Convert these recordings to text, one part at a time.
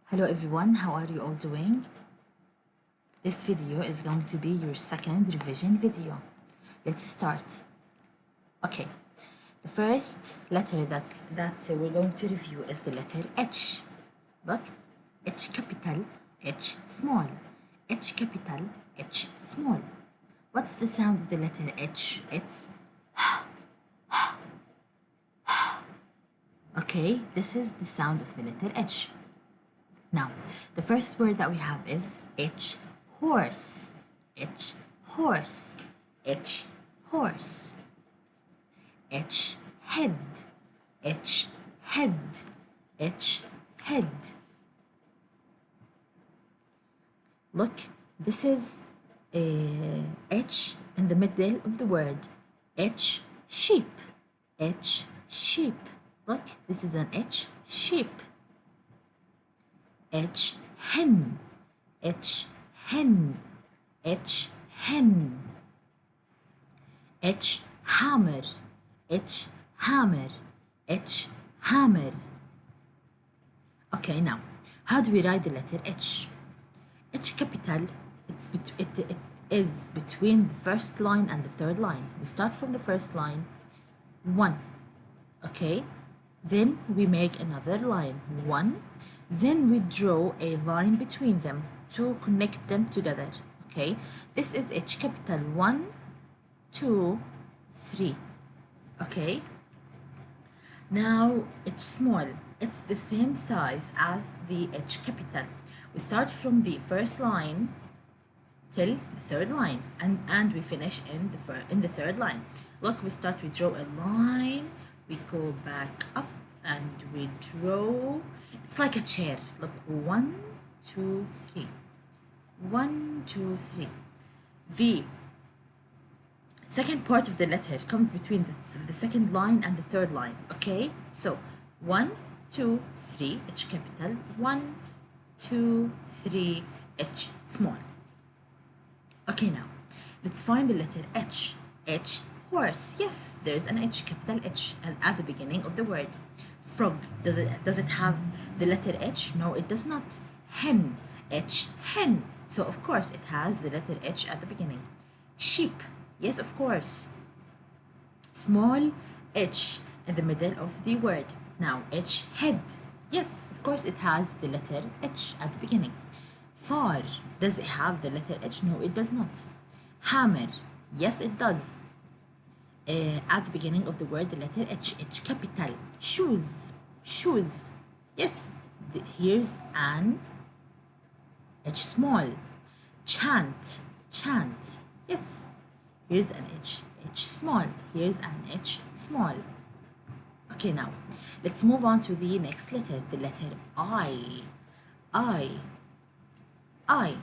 Hello everyone, how are you all doing? This video is going to be your second revision video. Let's start. Okay, the first letter that we're going to review is the letter H. Look, H capital, H small, H capital, H small. What's the sound of the letter H? It's okay, this is the sound of the letter H. Now, the first word that we have is H horse, H horse, H horse, H head, H head, H head. Look, this is H in the middle of the word. H sheep, H sheep. Look, this is an H sheep. H hen, H hen, H hen. H hammer, H hammer, H hammer. Okay, now, how do we write the letter H? H capital, it is between the first line and the third line. We start from the first line, 1, okay? Then we make another line, 1. Then we draw a line between them to connect them together, okay? This is H capital, 1, 2, 3, okay? Now, H small, it's the same size as the H capital. We start from the first line till the third line, and we finish in the third line. Look, we draw a line, we go back up, and we draw, it's like a chair. Look, 1, 2, 3. 1, 2, 3. The second part of the letter comes between the second line and the third line, okay? So, 1, 2, 3, H capital, 1, 2, 3, H small. Okay, now, let's find the letter H. H, horse. Yes, there's an H, capital H, and at the beginning of the word. Frog, does it have the letter H? No, it does not. Hen, H, hen. So of course it has the letter H at the beginning. Sheep, yes, of course. Small H in the middle of the word. Now H, head. Yes, of course it has the letter H at the beginning. Far, does it have the letter H? No, it does not. Hammer, yes, it does. At the beginning of the word, the letter H, H capital. Shoes, shoes. Yes, here's an H small. Chant, chant. Yes, here's an H, H small. Here's an H small. Okay, now, let's move on to the next letter, the letter I. I. I.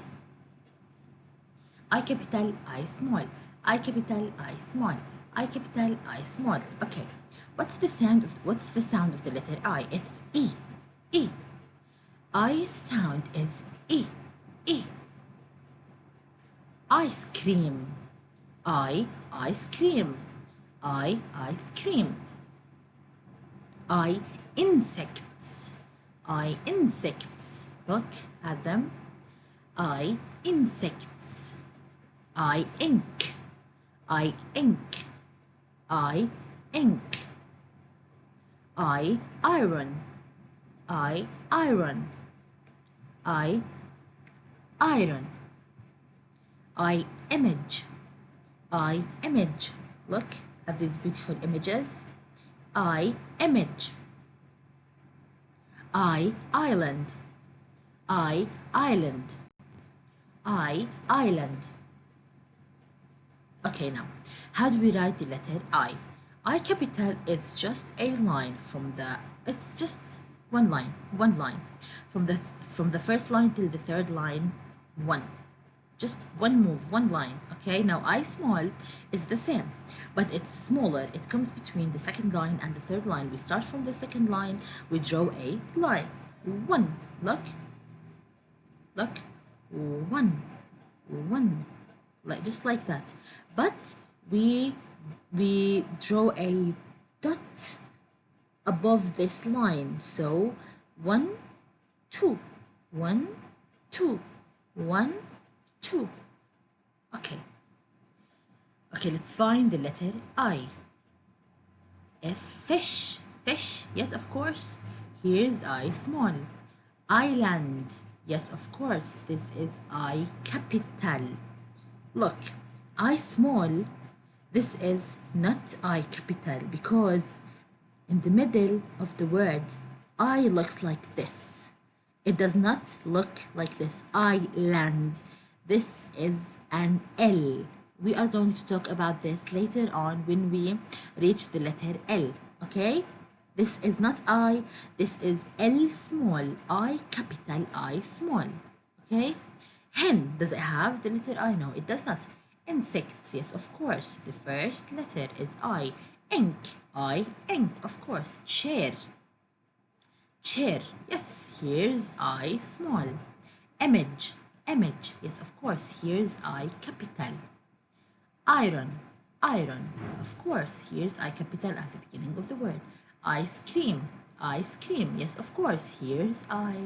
I capital, I small. I capital, I small. I capital, I small. Okay. What's the sound of the letter I? It's E. E. I's sound is E. E. Ice cream. Ice cream. Ice cream. Insects. Insects. Look at them. Insects. Ink. Ink. Ink. Iron. Iron. Iron. Image. Image. Look at these beautiful images. Image. Island. Island. Island. Okay, now, how do we write the letter I? I capital, it's just a line it's just one line. From the first line till the third line, 1. Just one move, one line, okay? Now, I small is the same, but it's smaller. It comes between the second line and the third line. We start from the second line, we draw a line. 1, look, 1, just like that. But we draw a dot above this line, so 1, 2, 1, 2, 1, 2. Okay. Okay, let's find the letter I. F, fish, fish, yes, of course. Here's I small. Island, yes, of course. This is I capital. Look, I small, this is not I capital because in the middle of the word, I looks like this. It does not look like this. Island. This is an L. We are going to talk about this later on when we reach the letter L, okay? This is not I, this is L small, I capital, I small, okay? Hen, does it have the letter I? No, it does not. Insects, yes, of course. The first letter is I. Ink, I, ink, of course. Chair, chair, yes, here's I small. Image, image, yes, of course, here's I capital. Iron, iron, of course, here's I capital at the beginning of the word. Ice cream, yes, of course, here's I.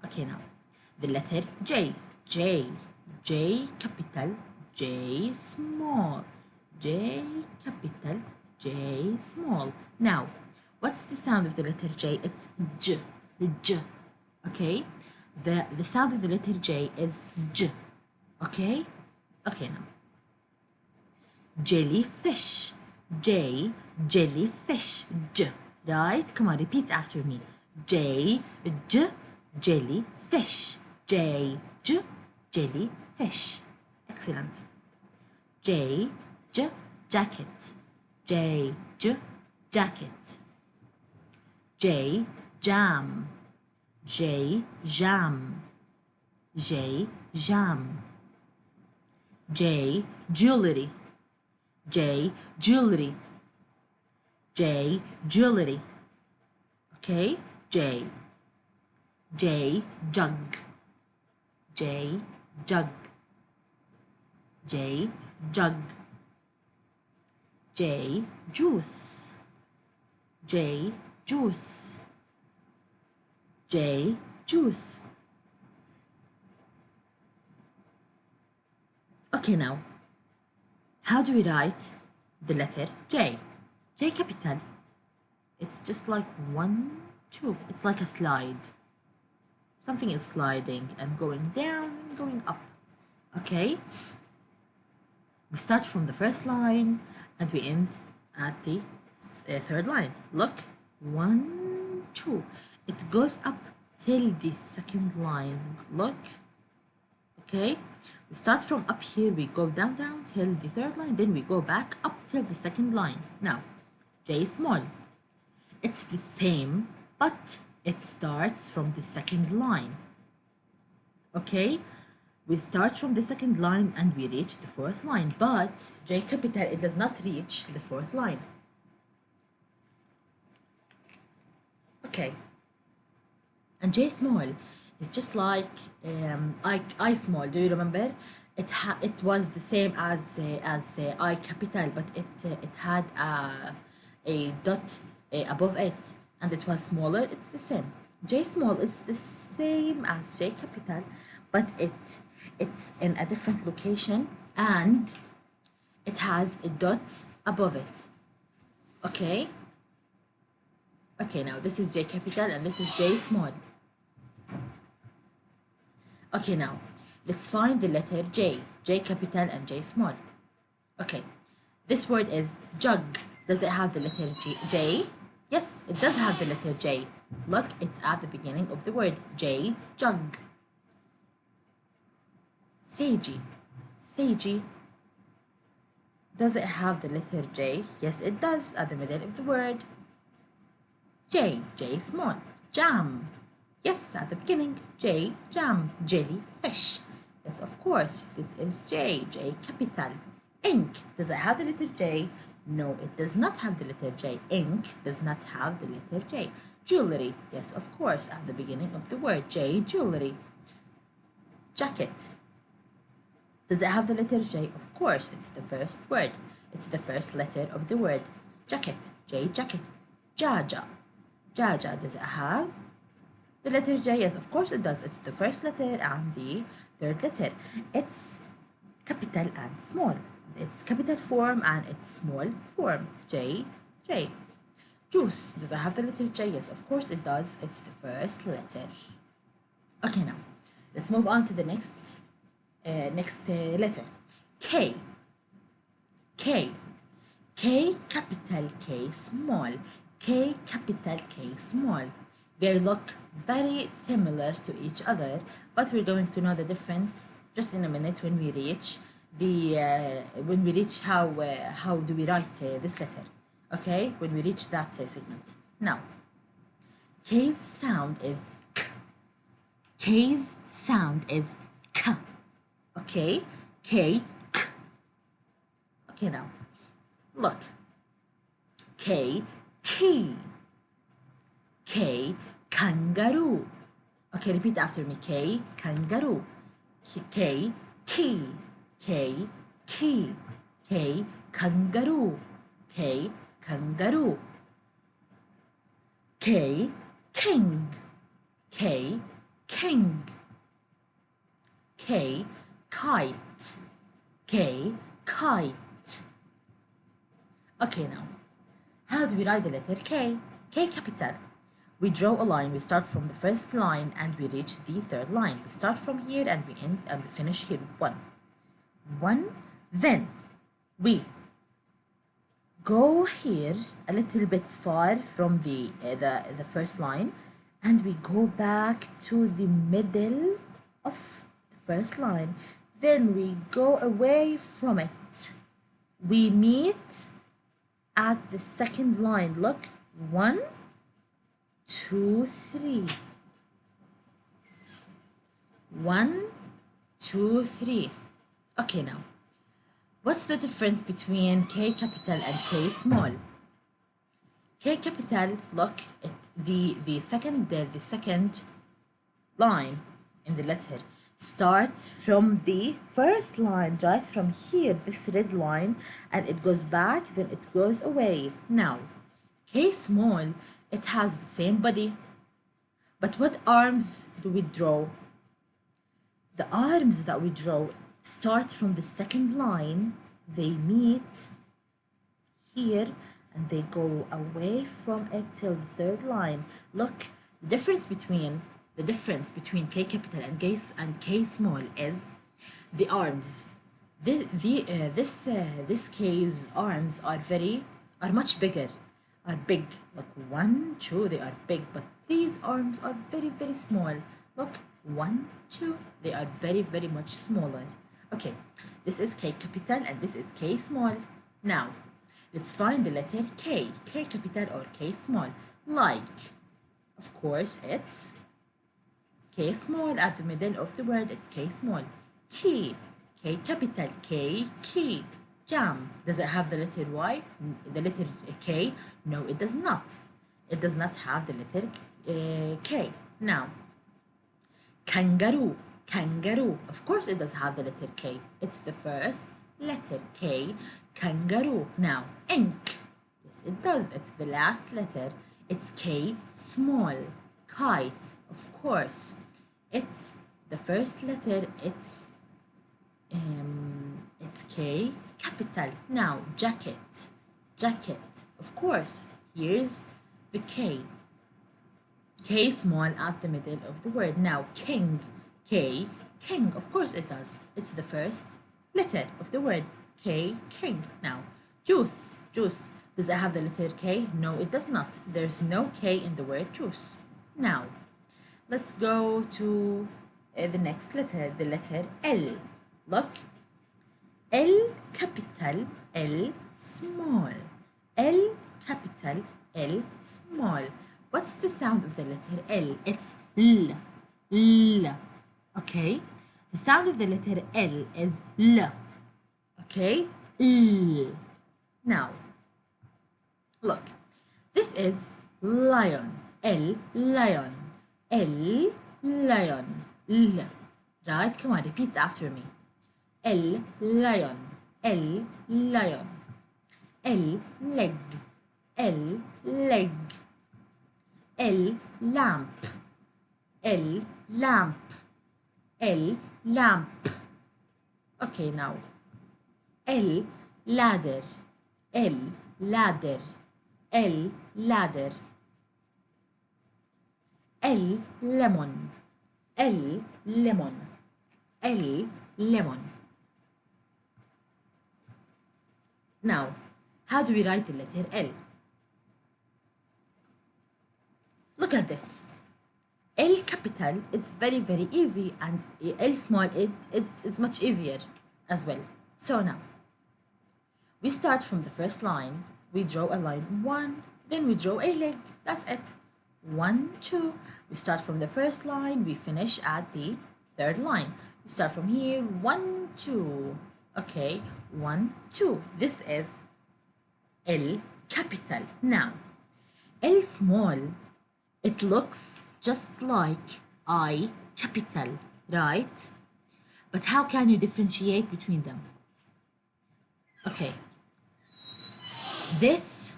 Okay, now, the letter J, J, J capital, J small, J capital, J small. Now, what's the sound of the letter J? It's J, J, okay? The sound of the letter J is J, okay? Okay, now. Jellyfish, J, jellyfish, J, right? Come on, repeat after me. J, J, jellyfish, J, J, jellyfish. Excellent. J, J, jacket, J, J, jacket. J, jam, J, jam, J, jam. J, jewelry, J, jewelry, J, jewelry, okay? J, J, jug, J, jug, J, jug. J, juice, J, juice, J, juice. Okay, now, how do we write the letter J? J capital. It's just like 1, 2. It's like a slide. Something is sliding and going down and going up. Okay? We start from the first line and we end at the third line. Look, 1, 2. It goes up till the second line. Look. Okay? We start from up here, we go down till the third line, then we go back up till the second line. Now, J small. It's the same, but it starts from the second line. Okay? We start from the second line and we reach the fourth line, but J capital, it does not reach the fourth line. Okay. And J small is just like I small. Do you remember? It was the same as I capital, but it had a dot above it, and it was smaller. It's the same. J small is the same as J capital, but it's in a different location, and it has a dot above it. Okay. Okay, now this is J capital and this is J small. Okay, now let's find the letter J. J capital and J small. Okay, this word is jug. Does it have the letter J? Yes, it does have the letter J. Look, it's at the beginning of the word. J, jug. Sagey. Sagey. Does it have the letter J? Yes, it does, at the middle of the word. J, J small. Jam. Yes, at the beginning. J, jam. Jellyfish. Yes, of course, this is J, J capital. Ink. Does it have the letter J? No, it does not have the letter J. Ink does not have the letter J. Jewelry. Yes, of course, at the beginning of the word. J, jewelry. Jacket. Does it have the letter J? Of course, it's the first word. It's the first letter of the word. Jacket. J, jacket. Jaja. Jaja, does it have the letter J? Yes, of course it does. It's the first letter and the third letter. It's capital and small. It's capital form and it's small form. J, J. Juice, does it have the letter J? Yes, of course it does. It's the first letter. Okay, now let's move on to the next letter. K. K. K capital, K small. K capital, K small. They look very similar to each other, but we're going to know the difference just in a minute when we reach how do we write this letter. Okay, when we reach that segment. Now, K's sound is K. K's sound is K. Okay, K, K. Okay, now, look. K, T. K, kangaroo. Okay, repeat after me. K, kangaroo. K, T. K, key. K, kangaroo. K, kangaroo. K, king. K, king. K, kite. K, kite. Okay, now, how do we write the letter K? K capital. We draw a line. We start from the first line and we reach the third line. We start from here and we end and we finish here with 1. 1. Then we go here a little bit far from the first line and we go back to the middle of the first line. Then we go away from it. We meet at the second line. Look, 1, 2, 3. 1, 2, 3. Okay, now, what's the difference between K capital and K small? K capital, look, the second line in the letter starts from the first line, right from here, this red line, and it goes back, then it goes away. Now, K small, it has the same body, but what arms do we draw? The arms that we draw start from the second line, they meet here, and they go away from it till the third line. Look, the difference between K capital and K small is the arms. This K's arms are much bigger, are big. Look, 1, 2, they are big, but these arms are very small. Look, 1, 2, they are very much smaller. Okay, this is K capital and this is K small. Now, let's find the letter K. K capital or K small. Like, of course, it's K small at the middle of the word. It's K small. Key. K capital. K, key. Jam. Does it have the letter Y? The letter K? No, it does not. It does not have the letter K. Now, kangaroo. Kangaroo. Of course it does have the letter K. It's the first letter K. Kangaroo. Now, ink. Yes, it does. It's the last letter. It's K small. Kite. Of course. It's the first letter. It's K capital. Now, jacket. Jacket. Of course. Here's the K. K small at the middle of the word. Now, king. K, king. Of course it does. It's the first letter of the word. K, king. Now, juice. Juice. Does it have the letter K? No, it does not. There's no K in the word juice. Now, let's go to the next letter, the letter L. Look. L capital, L small. L capital, L small. What's the sound of the letter L? It's L. L. Okay? The sound of the letter L is L. Okay? L. Now, look. This is lion. L, lion. L, lion. L. Right? Come on, repeat after me. L, lion. L, lion. L, leg. L, leg. L, lamp. L, lamp. L, lamp. Okay, now. L, ladder. L, ladder. L, ladder. L, lemon. L, lemon. L, lemon. Now, how do we write the letter L? Look at this. L capital is very, very easy, and L small is much easier as well. So now, we start from the first line. We draw a line 1, then we draw a leg. That's it. 1, 2. We start from the first line. We finish at the third line. We start from here. 1, 2. Okay, 1, 2. This is L capital. Now, L small, it looks just like I capital, right? But how can you differentiate between them? Okay, this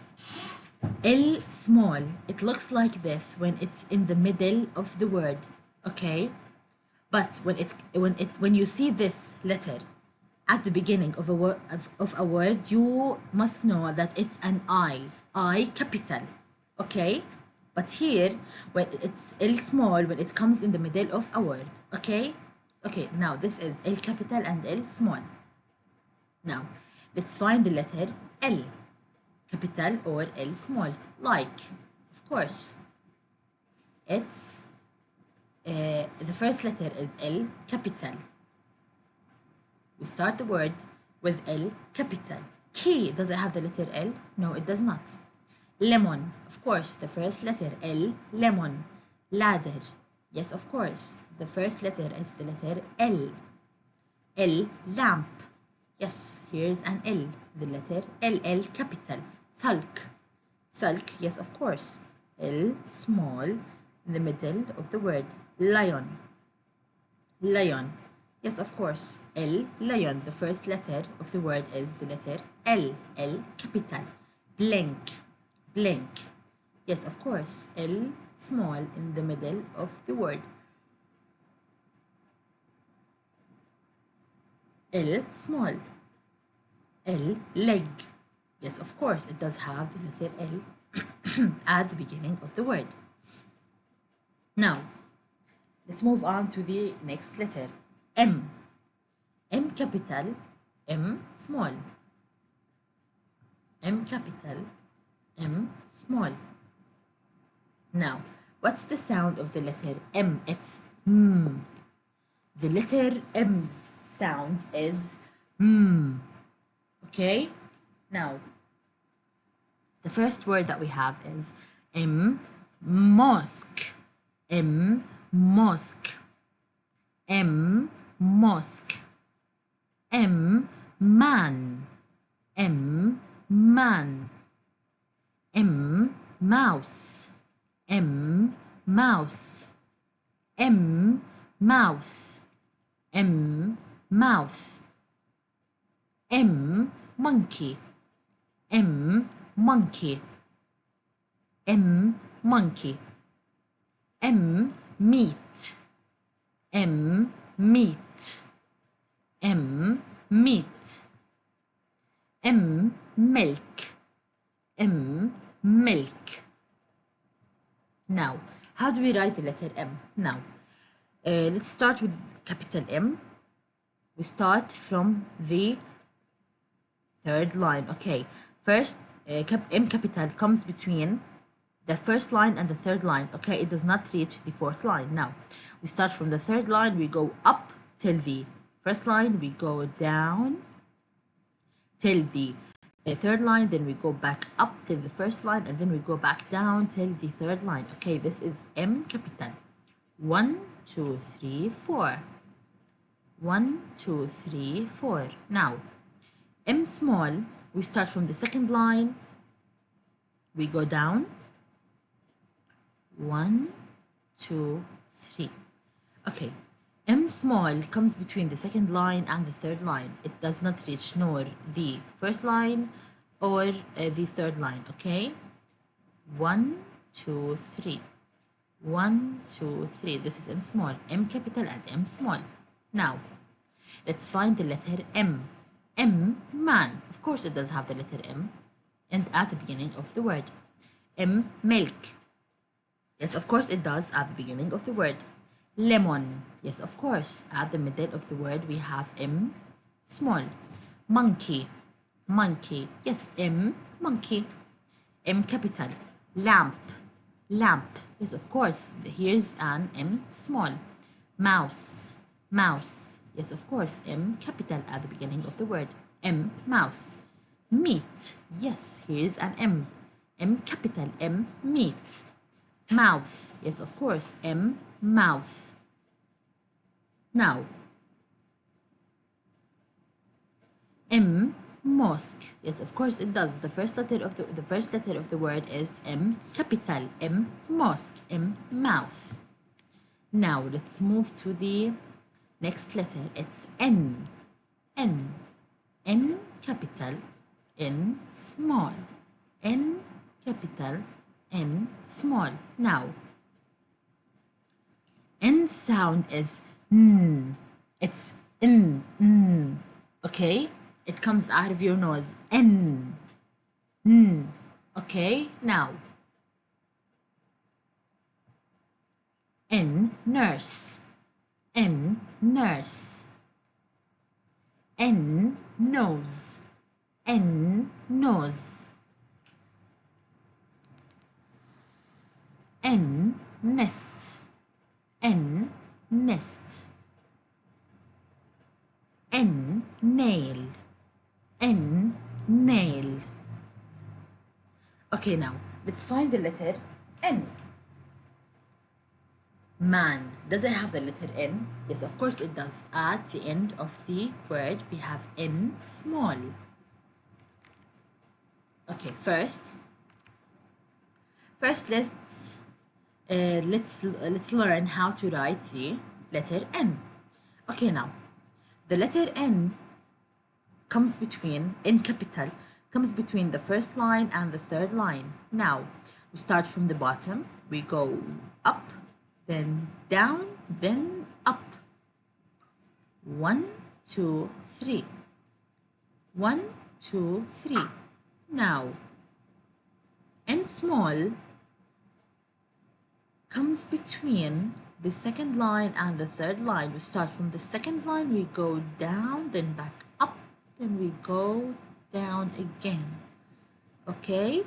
L small, it looks like this when it's in the middle of the word, okay? But when you see this letter at the beginning of a word, you must know that it's an I capital, okay? But here, when it's L small, when it comes in the middle of a word, okay? Okay, now this is L capital and L small. Now, let's find the letter L, capital or L small. Like, of course, it's, the first letter is L capital. We start the word with L capital. Key, does it have the letter L? No, it does not. Lemon, of course, the first letter L, lemon. Ladder, yes, of course, the first letter is the letter L. L, lamp, yes, here's an L, the letter L, L capital. Sulk, sulk, yes, of course, L small in the middle of the word. Lion, lion, yes, of course, L, lion, the first letter of the word is the letter L, L capital. Blink, blink, yes, of course, L small in the middle of the word. L small. L, leg, yes, of course, it does have the letter L at the beginning of the word. Now, let's move on to the next letter, M. M capital, M small. M capital, M small. Now, what's the sound of the letter M? It's M. The letter M's sound is M. Okay? Now, the first word that we have is mosque. Mosque. Mosque. Man. Man. Mouse. Mouse. Mouth. Mouth. Monkey. Monkey. Monkey. Meat. Meat. Meat. Milk. Milk. Now, how do we write the letter M? Now, let's start with capital M. We start from the third line. Okay, first M capital comes between the first line and the third line. Okay, it does not reach the fourth line. Now, we start from the third line, we go up till the first line, we go down till the third line, then we go back up till the first line, and then we go back down till the third line. Okay, this is M capital. 1, 2, 3, 4. 1, 2, 3, 4. Now, M small, we start from the second line, we go down. 1, 2, 3. Okay, M small comes between the second line and the third line. It does not reach nor the first line or the third line. Okay, 1, 2, 3. 1, 2, 3. This is M small, M capital and M small. Now, let's find the letter M. M, man. Of course it does have the letter M and at the beginning of the word. M, milk. Yes, of course it does at the beginning of the word. Lemon. Yes, of course. At the middle of the word we have M small. Monkey. Monkey. Yes, M, monkey. M capital. Lamp. Lamp. Yes, of course. Here's an M small. Mouse. Mouse. Yes, of course. M capital at the beginning of the word. M, mouse. Meat. Yes, here's an M. M capital. M, meat. Mouth. Yes, of course. M, mouth. Now, M, mosque. Yes, of course it does. The first letter of the word is M capital. M, mosque. M, mouth. Now let's move to the next letter. It's N. N. N capital. N small. N capital. N small. Now, N sound is N. It's N. N. Okay? It comes out of your nose. N. N. Okay? Now, N, nurse. N, nurse. N, nose. N, nose. N, nest. N, nest. N, nail. N, nail. Okay, now let's find the letter N. Man. Does it have the letter N? Yes, of course it does. At the end of the word we have N small. Okay, first let's learn how to write the letter N. Okay, now the letter N comes between N capital comes between the first line and the third line. Now we start from the bottom. We go up, then down, then up. 1, 2, 3. 1, 2, 3. Now, N small comes between the second line and the third line. We start from the second line, we go down, then back up, then we go down again. Okay?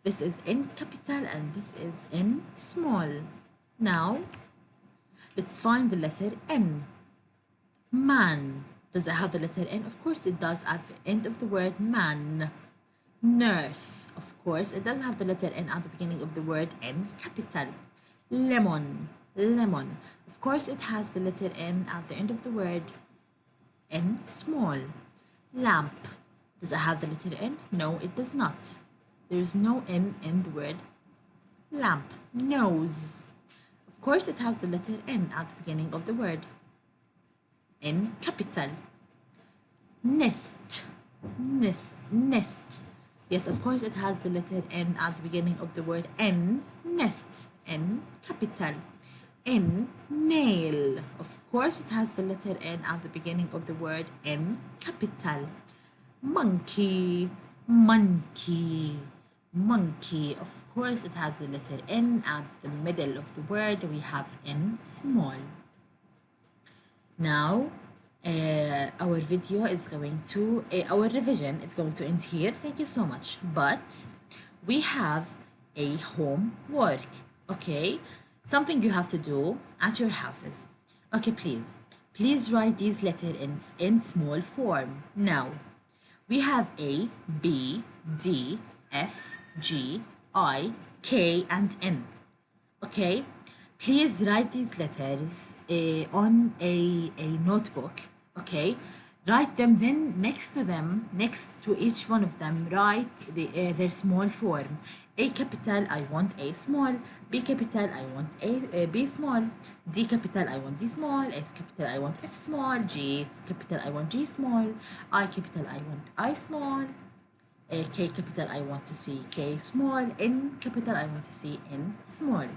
This is N capital and this is N small. Now, let's find the letter N. Man. Does it have the letter N? Of course it does at the end of the word man. Nurse. Of course it does have the letter N at the beginning of the word N capital. Lemon. Lemon. Of course it has the letter N at the end of the word N small. Lamp. Does it have the letter N? No, it does not. There is no N in the word lamp. Nose. Of course it has the letter N at the beginning of the word. N capital. Nest. Nest. Nest. Yes, of course it has the letter N at the beginning of the word N. Nest. N capital. N, nail. Of course it has the letter N at the beginning of the word N capital. Monkey. Monkey. Monkey. Of course it has the letter N at the middle of the word. We have N small. Now our video is going to our revision is going to end here. Thank you so much, but we have a homework. Okay, something you have to do at your houses. Okay, please write these letters in small form. Now we have A, B, D, F, G, I, K, and N. Okay, please write these letters on a notebook. Okay, write them, then next to each one of them, write their small form. A capital, I want A small. B capital, I want B small. D capital, I want D small. F capital, I want F small. G capital, I want G small. I capital, I want I small. K capital, I want to see K small. N capital, I want to see N small.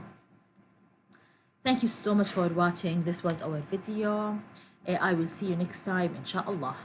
Thank you so much for watching. This was our video. I will see you next time, inshallah.